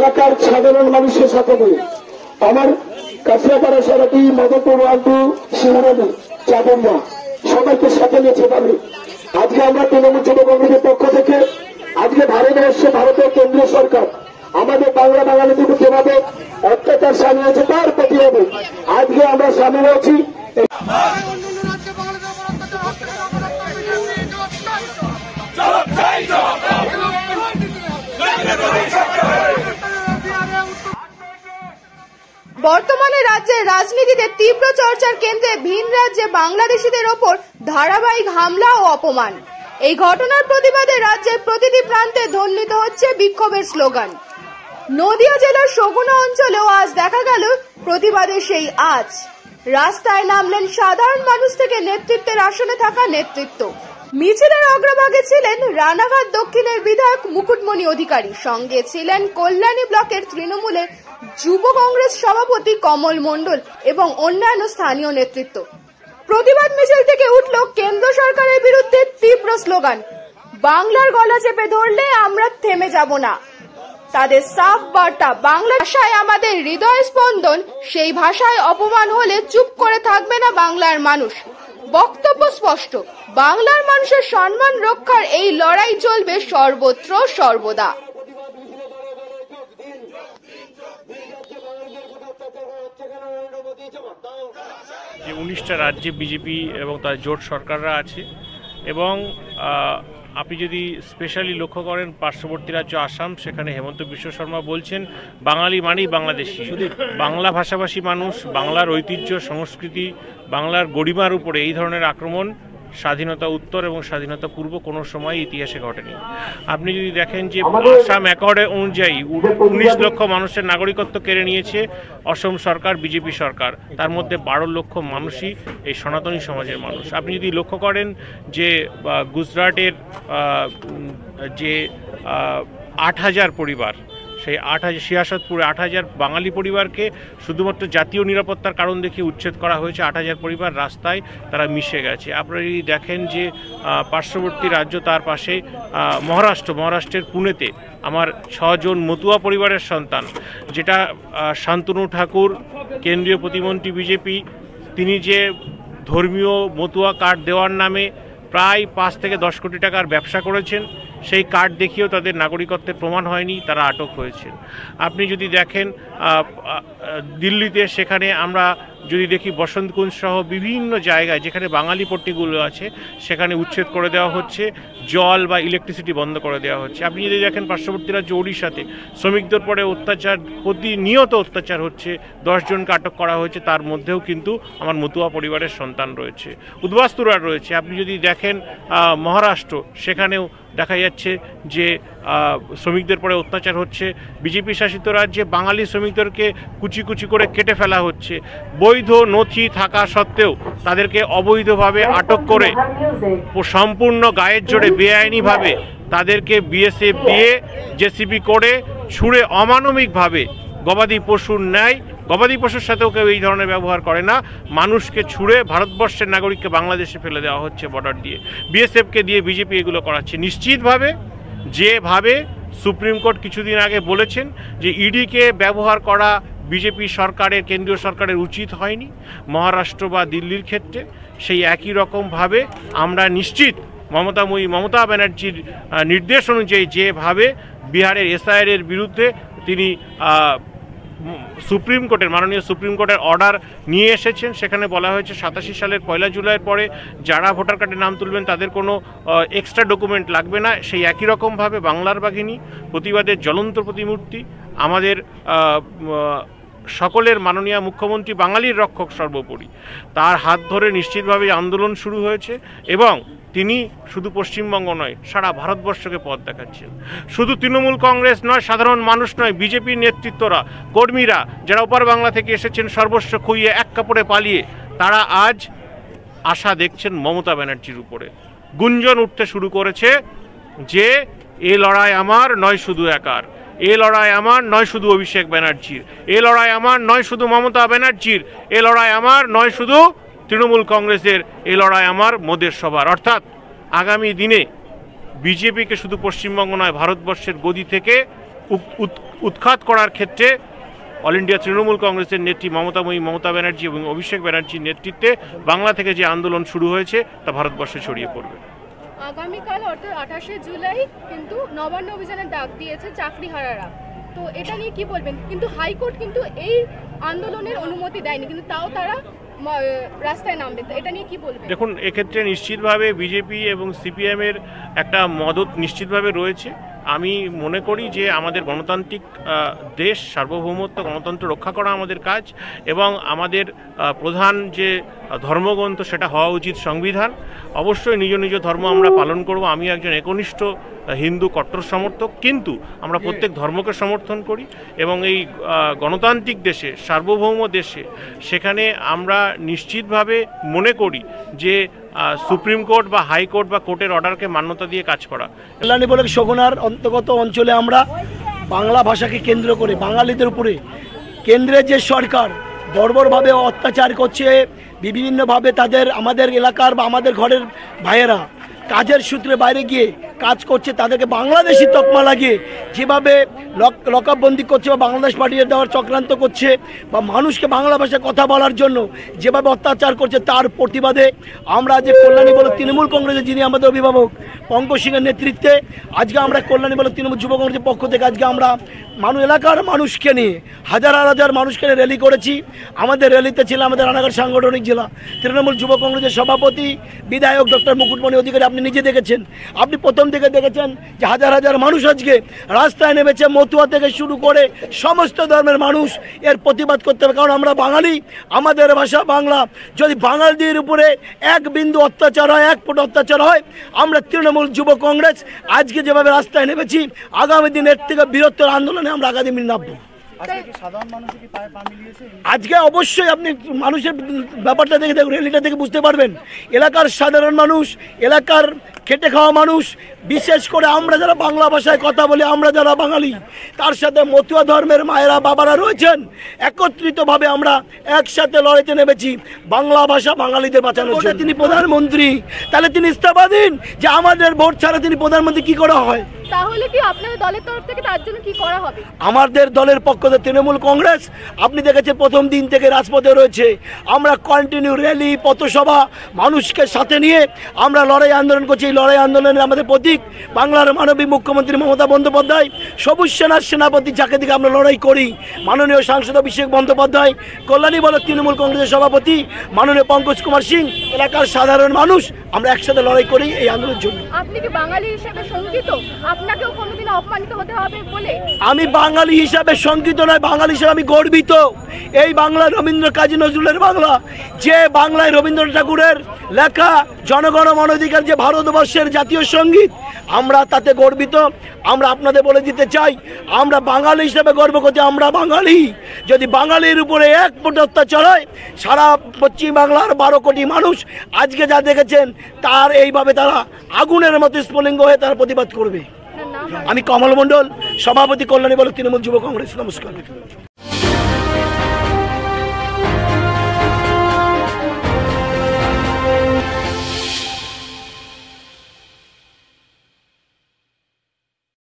এলাকার সাধারণ মানুষের সাথে নিয়ে আমার কাছিয়াপাড়া সারাটি মদনপুর আলটু শিবরানি চাঁদুরিয়া সবাইকে সাথে নিয়েছে পাবলিক। আজকে আমরা তৃণমূল যুব কংগ্রেসের পক্ষ থেকে আজকে ভারতের কেন্দ্রীয় সরকার আমাদের বাঙালিদের যেভাবে অত্যাচার সামলিয়েছে তার প্রতিবাদে আজকে আমরা সামিল হয়েছি। বর্তমানে রাজ্যের রাজনীতিতে তীব্র চর্চার কেন্দ্রে ভিন রাজ্যে বাংলাদেশিদের ওপর ধারাবাহিক হামলা ও অপমান। এই ঘটনার প্রতিবাদে রাজ্যের প্রতিটি প্রান্তে ধ্বনিত হচ্ছে বিক্ষোভের স্লোগান। নদিয়া জেলার সগুনা অঞ্চলেও আজ দেখা গেল প্রতিবাদের সেই আজ। রাস্তায় নামলেন সাধারণ মানুষ থেকে নেতৃত্বের আসনে থাকা নেতৃত্ব। মিছিলের অগ্রভাগে ছিলেন রানাঘাট দক্ষিণের বিধায়ক মুকুটমণি অধিকারী, সঙ্গে ছিলেন কল্যাণী ব্লকের তৃণমূলের যুব কংগ্রেস সভাপতি কমল মণ্ডল এবং অন্যান্য স্থানীয় নেতৃত্ব। প্রতিবাদ মিছিল থেকে উঠল কেন্দ্র সরকারের বিরুদ্ধে তীব্র স্লোগান, বাংলার গলা চেপে ধরলে আমরা থেমে যাব না। তাদের সাফ বার্তা, বাংলা ভাষায় আমাদের হৃদয় স্পন্দন, সেই ভাষায় অপমান হলে চুপ করে থাকবে না বাংলার মানুষ। বক্তব্য স্পষ্ট, বাংলার মানুষের সম্মান রক্ষার এই লড়াই চলবে সর্বত্র সর্বদা। যে 19টা রাজ্যে বিজেপি এবং তার জোট সরকাররা আছে এবং আপনি যদি স্পেশালি লক্ষ্য করেন পার্শ্ববর্তী রাজ্য আসাম, সেখানে হেমন্ত বিশ্ব শর্মা বলছেন বাঙালি মানেই বাংলাদেশি। বাংলা ভাষাভাষী মানুষ, বাংলার ঐতিহ্য সংস্কৃতি, বাংলার গরিমার উপরে এই ধরনের আক্রমণ স্বাধীনতা উত্তর এবং স্বাধীনতা পূর্ব কোনো সময় ইতিহাসে ঘটেনি। আপনি যদি দেখেন যে আসাম অ্যাকর্ড অনুযায়ী 19 লক্ষ মানুষের নাগরিকত্ব কেড়ে নিয়েছে অসম সরকার, বিজেপি সরকার, তার মধ্যে 12 লক্ষ মানুষই এই সনাতনী সমাজের মানুষ। আপনি যদি লক্ষ্য করেন যে গুজরাটের যে 8,000 পরিবার, সেই 8,000 সিয়াসতপুরে 8,000 বাঙালি পরিবারকে শুধুমাত্র জাতীয় নিরাপত্তার কারণ দেখিয়ে উচ্ছেদ করা হয়েছে। 8,000 পরিবার রাস্তায় তারা মিশে গেছে। আপনারা যদি দেখেন যে পার্শ্ববর্তী রাজ্য তার পাশে মহারাষ্ট্রের পুনেতে আমার 6 জন মতুয়া পরিবারের সন্তান, যেটা শান্তনু ঠাকুর কেন্দ্রীয় প্রতিমন্ত্রী বিজেপি, তিনি যে ধর্মীয় মতুয়া কার্ড দেওয়ার নামে প্রায় 5 থেকে 10 কোটি টাকার ব্যবসা করেছেন, সেই কার্ড দেখিয়েও তাদের নাগরিকত্বের প্রমাণ হয়নি, তারা আটক হয়েছেন। আপনি যদি দেখেন দিল্লিতে, সেখানে আমরা যদি দেখি বসন্তকুঞ্জ সহ বিভিন্ন জায়গায় যেখানে বাঙালি পট্টিগুলো আছে সেখানে উচ্ছেদ করে দেওয়া হচ্ছে, জল বা ইলেকট্রিসিটি বন্ধ করে দেওয়া হচ্ছে। আপনি যদি দেখেন পার্শ্ববর্তী রাজ্য ওড়িশাতে শ্রমিকদের পরে অত্যাচার, প্রতিনিয়ত অত্যাচার হচ্ছে, 10 জনকে আটক করা হয়েছে, তার মধ্যেও কিন্তু আমার মতুয়া পরিবারের সন্তান রয়েছে, উদ্বাস্তুরা রয়েছে। আপনি যদি দেখেন মহারাষ্ট্র, সেখানেও দেখা যাচ্ছে যে শ্রমিকদের পরে অত্যাচার হচ্ছে। বিজেপি শাসিত রাজ্যে বাঙালি শ্রমিকদেরকে কুচি কুচি করে কেটে ফেলা হচ্ছে, বৈধ নথি থাকা সত্ত্বেও তাদেরকে অবৈধভাবে আটক করে সম্পূর্ণ গায়ের জোরে বেআইনিভাবে তাদেরকে বিএসএফ দিয়ে জেসিবি করে ছুঁড়ে অমানবিকভাবে গবাদি পশুর ন্যায়, গবাদি পশুর সাথেও কেউ এই ধরনের ব্যবহার করে না, মানুষকে ছুঁড়ে ভারতবর্ষের নাগরিককে বাংলাদেশে ফেলে দেওয়া হচ্ছে বর্ডার দিয়ে, বিএসএফকে দিয়ে বিজেপি এগুলো করাচ্ছে। নিশ্চিতভাবে যেভাবে সুপ্রিম কোর্ট কিছুদিন আগে বলেছেন যে ইডিকে ব্যবহার করা বিজেপি সরকারের, কেন্দ্রীয় সরকারের উচিত হয়নি মহারাষ্ট্র বা দিল্লির ক্ষেত্রে, সেই একই রকমভাবে আমরা নিশ্চিত মমতা ব্যানার্জির নির্দেশ অনুযায়ী যেভাবে বিহারের এসআইআর বিরুদ্ধে তিনি সুপ্রিম কোর্টের, মাননীয় সুপ্রিম কোর্টের অর্ডার নিয়ে এসেছেন, সেখানে বলা হয়েছে 87 সালের 1 জুলাইয়ের পরে যারা ভোটার কার্ডে নাম তুলবেন তাদের কোনো এক্সট্রা ডকুমেন্ট লাগবে না। সেই একই রকমভাবে বাংলার বাঘিনী প্রতিবাদের জ্বলন্ত প্রতিমূর্তি আমাদের সকলের মাননীয় মুখ্যমন্ত্রী, বাঙালির রক্ষক সর্বোপরি, তার হাত ধরে নিশ্চিতভাবে আন্দোলন শুরু হয়েছে এবং তিনি শুধু পশ্চিমবঙ্গ নয়, সারা ভারতবর্ষকে পথ দেখাচ্ছেন। শুধু তৃণমূল কংগ্রেস নয়, সাধারণ মানুষ নয়, বিজেপির নেতৃত্বরা, কর্মীরা যারা ওপার বাংলা থেকে এসেছেন সর্বস্ব খুইয়ে এক কাপড়ে পালিয়ে, তারা আজ আশা দেখছেন মমতা ব্যানার্জির উপরে। গুঞ্জন উঠতে শুরু করেছে যে এ লড়াই আমার নয় শুধু একার, এ লড়াই আমার নয় শুধু অভিষেক ব্যানার্জির, এ লড়াই আমার নয় শুধু মমতা ব্যানার্জির, এ লড়াই আমার নয় শুধু তৃণমূল কংগ্রেসের, এ লড়াই আমার মোদের সবার। অর্থাৎ আগামী দিনে বিজেপিকে শুধু পশ্চিমবঙ্গ নয়, ভারতবর্ষের গদি থেকে উৎখাত করার ক্ষেত্রে অল ইন্ডিয়া তৃণমূল কংগ্রেসের নেত্রী মমতা ব্যানার্জি এবং অভিষেক ব্যানার্জির নেতৃত্বে বাংলা থেকে যে আন্দোলন শুরু হয়েছে তা ভারতবর্ষে ছড়িয়ে পড়বে। আগামীকাল অর্থাৎ 28শে জুলাই কিন্তু নবান্ন অভিযানের ডাক দিয়েছে চাকরিহারারা, তো এটা নিয়ে কি বলবেন? কিন্তু হাইকোর্ট কিন্তু এই আন্দোলনের অনুমতি দেয়নি, কিন্তু তাও তারা রাস্তায় নামবে, এটা নিয়ে কি বলবেন? দেখুন, এক্ষেত্রে নিশ্চিতভাবে বিজেপি এবং সিপিএমের একটা মদত নিশ্চিতভাবে রয়েছে। আমি মনে করি যে আমাদের গণতান্ত্রিক দেশ, সার্বভৌমত্ব, গণতন্ত্র রক্ষা করা আমাদের কাজ, এবং আমাদের প্রধান যে ধর্মগ্রন্থ সেটা হওয়া উচিত সংবিধান। অবশ্যই নিজ নিজ ধর্ম আমরা পালন করব। আমি একজন একনিষ্ঠ হিন্দু কট্টর সমর্থক, কিন্তু আমরা প্রত্যেক ধর্মকে সমর্থন করি, এবং এই গণতান্ত্রিক দেশে, সার্বভৌম দেশে, সেখানে আমরা নিশ্চিতভাবে মনে করি যে সুপ্রিম কোর্ট বা হাইকোর্ট বা কোর্টের অর্ডারকে মান্যতা দিয়ে কাজ করা। কল্যাণী বলে শোকনার অন্তর্গত অঞ্চলে আমরা বাংলা ভাষাকে কেন্দ্র করে বাঙালিদের উপরে কেন্দ্রের যে সরকার বর্বরভাবে অত্যাচার করছে, বিভিন্নভাবে আমাদের এলাকার বা আমাদের ঘরের ভাইয়েরা কাজের সূত্রে বাইরে গিয়ে কাজ করছে, তাদেরকে বাংলাদেশি তকমা লাগিয়ে যেভাবে লকআপবন্দি করছে বা বাংলাদেশ পাঠিয়ে দেওয়ার চক্রান্ত করছে, বা মানুষকে বাংলা ভাষায় কথা বলার জন্য যেভাবে অত্যাচার করছে, তার প্রতিবাদে আমরা যে কল্যাণী বলে তৃণমূল কংগ্রেসের যিনি আমাদের অভিভাবক পঙ্কজ সিংয়ের নেতৃত্বে আজকে আমরা কল্যাণী বলে তৃণমূল যুব কংগ্রেসের পক্ষ থেকে আজকে আমরা এলাকার মানুষকে নিয়ে হাজার হাজার মানুষকে নিয়ে র্যালি করেছি। আমাদের র্যালিতে ছিল আমাদের রানাঘাট সাংগঠনিক জেলা তৃণমূল যুব কংগ্রেসের সভাপতি বিধায়ক ডক্টর মুকুটমণি অধিকারী। আপনি নিজে দেখেছেন, আপনি প্রথম থেকে দেখেছেন যে হাজার হাজার মানুষ আজকে রাস্তায় নেমেছে, মতুয়া থেকে শুরু করে সমস্ত ধর্মের মানুষ এর প্রতিবাদ করতে হবে। কারণ আমরা বাঙালি, আমাদের ভাষা বাংলা। যদি বাঙালিদের উপরে এক বিন্দু অত্যাচার হয়, এক ফুট অত্যাচার হয়, আমরা তৃণমূল যুব কংগ্রেস আজকে যেভাবে রাস্তায় নেমেছি, আগামী দিন এর থেকে বৃহত্তর আন্দোলনে আমরা আগামী দিন নামবো। আজকে অবশ্যই আপনি মানুষের ব্যাপারটা দেখে দেখুন, র্যালিটা দেখে বুঝতে পারবেন এলাকার সাধারণ মানুষ, এলাকার খেটে খাওয়া মানুষ, বিশেষ করে আমরা যারা বাংলা ভাষায় কথা বলি, আমরা যারা বাঙালি, তার সাথে মতুয়া ধর্মের মায়েরা বাবারা রয়েছেন, একত্রিতভাবে আমরা একসাথে লড়াইতে নেমেছি বাংলা ভাষা বাঙালিদের বাঁচানোর জন্য। তিনি প্রধানমন্ত্রী, তাহলে তিনি ইস্তফা দিন, যে আমাদের ভোট ছাড়া তিনি প্রধানমন্ত্রী কি করা হয়? তাহলে কি আপনাদের দলের তরফ থেকে তার জন্য কি করা হবে? আমাদের দলের পক্ষ থেকে তৃণমূল কংগ্রেস আপনি দেখেছেন প্রথম দিন থেকে রাজপথে রয়েছে। আমরা কন্টিনিউ র্যালি, পথসভা, মানুষকে সাথে নিয়ে আমরা লড়াই আন্দোলন করছি। এই লড়াই আন্দোলনের আমাদের প্রতীক বাংলার মাননীয় মুখ্যমন্ত্রী মমতা বন্দ্যোপাধ্যায়, সবুজ সেনার সেনাপতি, যাকে দিকে আমরা লড়াই করি, মাননীয় সাংসদ অভিষেক বন্দ্যোপাধ্যায়, কল্যাণী বল তৃণমূল কংগ্রেসের সভাপতি মাননীয় পঙ্কজ কুমার সিং, এলাকার সাধারণ মানুষ, আমরা একসাথে লড়াই করি এই আন্দোলনের জন্য। আপনি কি বাঙালি হিসেবে শঙ্কিত? আপনাকেও কোনোদিন অপমানিত হতে হবে বলে? আমি বাঙালি হিসাবে শঙ্কিত নয়, বাঙালি হিসাবে আমি গর্বিত। এই বাংলা রবীন্দ্র কাজী নজরুলের বাংলা, যে বাংলায় রবীন্দ্রনাথ ঠাকুরের লেখা জনগণ মন অধিকার, যে ভারতবর্ষের জাতীয় সঙ্গীত, আমরা তাতে গর্বিত। আমরা আপনাদের বলে দিতে চাই, আমরা বাঙালি হিসেবে গর্ব করছি, আমরা বাঙালি। যদি বাঙালির উপরে এক ফুট অত্যাচার হয়, সারা পশ্চিম বাংলার 12 কোটি মানুষ আজকে যা দেখেছেন, তার এইভাবে তারা আগুনের মতো স্ফুলিঙ্গ হয়ে তারা প্রতিবাদ করবে। আমি কমল মণ্ডল, সভাপতি কল্যাণী বল তৃণমূল যুব কংগ্রেস। নমস্কার।